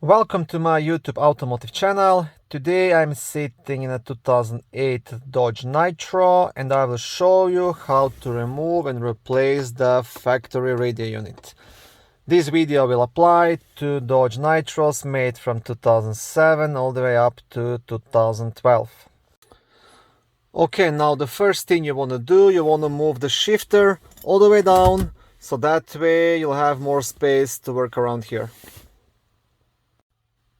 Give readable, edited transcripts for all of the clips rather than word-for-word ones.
Welcome to my YouTube automotive channel. Today I'm sitting in a 2008 Dodge Nitro and I will show you how to remove and replace the factory radio unit. This video will apply to Dodge Nitros made from 2007 all the way up to 2012. Okay, now the first thing you want to do, you want to move the shifter all the way down, so that way you'll have more space to work around here.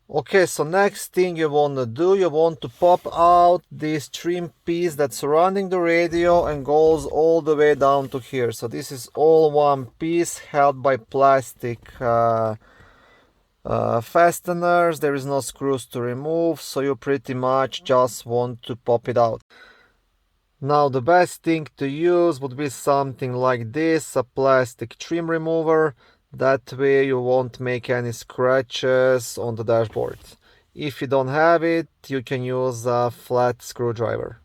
Okay, so next thing you want to do, you want to pop out this trim piece that's surrounding the radio and goes all the way down to here. So this is all one piece held by plastic fasteners. There is no screws to remove, so you pretty much just want to pop it out. Now the best thing to use would be something like this, a plastic trim remover. That way you won't make any scratches on the dashboard. If you don't have it, you can use a flat screwdriver.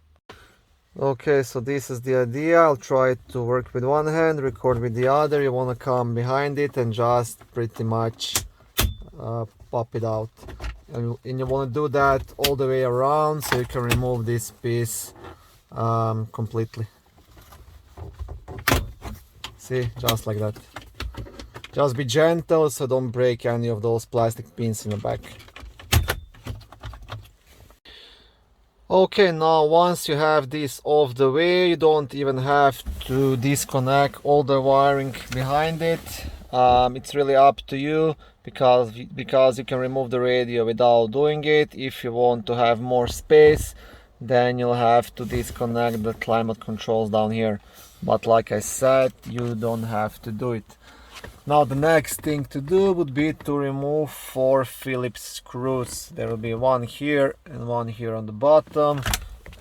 Okay, so this is the idea. I'll try to work with one hand, record with the other. You want to come behind it and just pretty much pop it out. And you want to do that all the way around so you can remove this piece completely. See, just like that. Just be gentle so don't break any of those plastic pins in the back. Okay, now once you have this off the way, you don't even have to disconnect all the wiring behind it. It's really up to you because you can remove the radio without doing it. If you want to have more space, then you'll have to disconnect the climate controls down here. But like I said, you don't have to do it. Now the next thing to do would be to remove 4 Phillips screws. There will be one here and one here on the bottom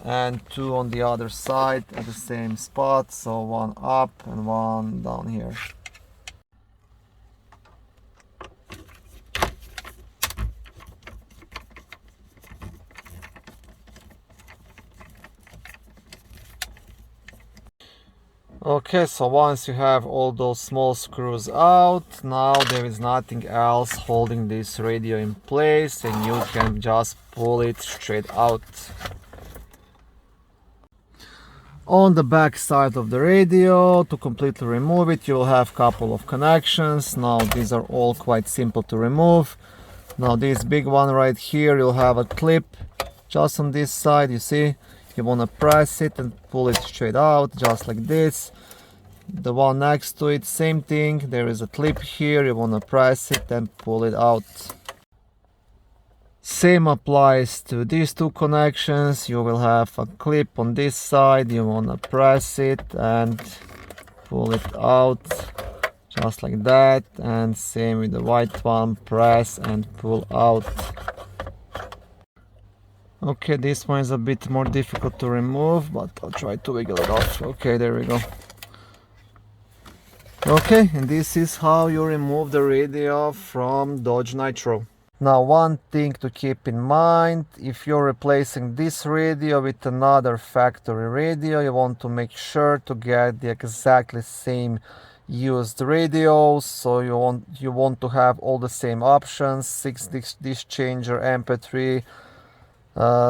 and 2 on the other side at the same spot, so one up and one down here. Okay, so once you have all those small screws out, now there is nothing else holding this radio in place and you can just pull it straight out. On the back side of the radio, to completely remove it, you will have a couple of connections. Now these are all quite simple to remove. Now this big one right here, you'll have a clip just on this side, you see. You want to press it and pull it straight out, just like this. The one next to it, same thing. There is a clip here. You want to press it and pull it out. Same applies to these two connections. You will have a clip on this side. You want to press it and pull it out, just like that. And same with the white one, press and pull out. Okay, this one is a bit more difficult to remove, but I'll try to wiggle it off. Okay, there we go. Okay, and this is how you remove the radio from Dodge Nitro. Now, one thing to keep in mind, if you're replacing this radio with another factory radio, you want to make sure to get the exactly same used radios, so you want to have all the same options, 6-disc changer, MP3,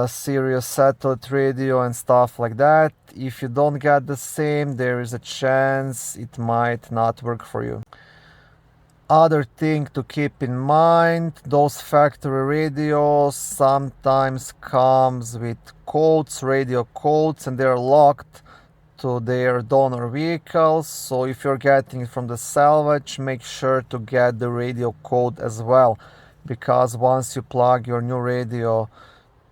Sirius satellite radio and stuff like that. If you don't get the same, there is a chance it might not work for you. Other thing to keep in mind, those factory radios sometimes comes with codes, radio codes, and they're locked to their donor vehicles. So if you're getting it from the salvage, make sure to get the radio code as well, because once you plug your new radio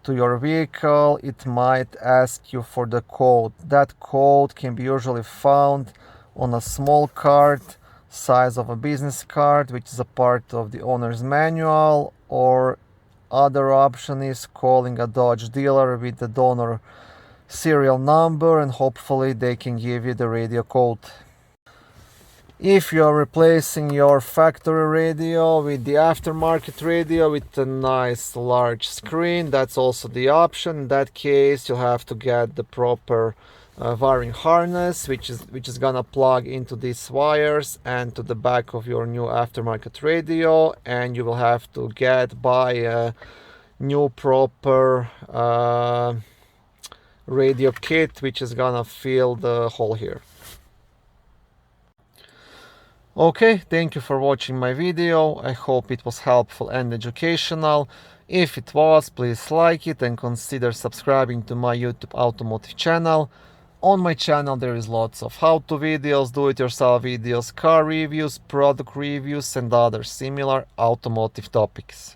to your vehicle, it might ask you for the code. That code can be usually found on a small card size of a business card, which is a part of the owner's manual, or other option is calling a Dodge dealer with the donor serial number and hopefully they can give you the radio code. If you are replacing your factory radio with the aftermarket radio with a nice large screen, that's also the option. In that case, you'll have to get the proper wiring harness, which is gonna plug into these wires and to the back of your new aftermarket radio, and you will have to buy a new proper radio kit, which is gonna fill the hole here. Okay, thank you for watching my video. I hope it was helpful and educational. If it was, please like it and consider subscribing to my YouTube automotive channel. On my channel there is lots of how-to videos, do-it-yourself videos, car reviews, product reviews and other similar automotive topics.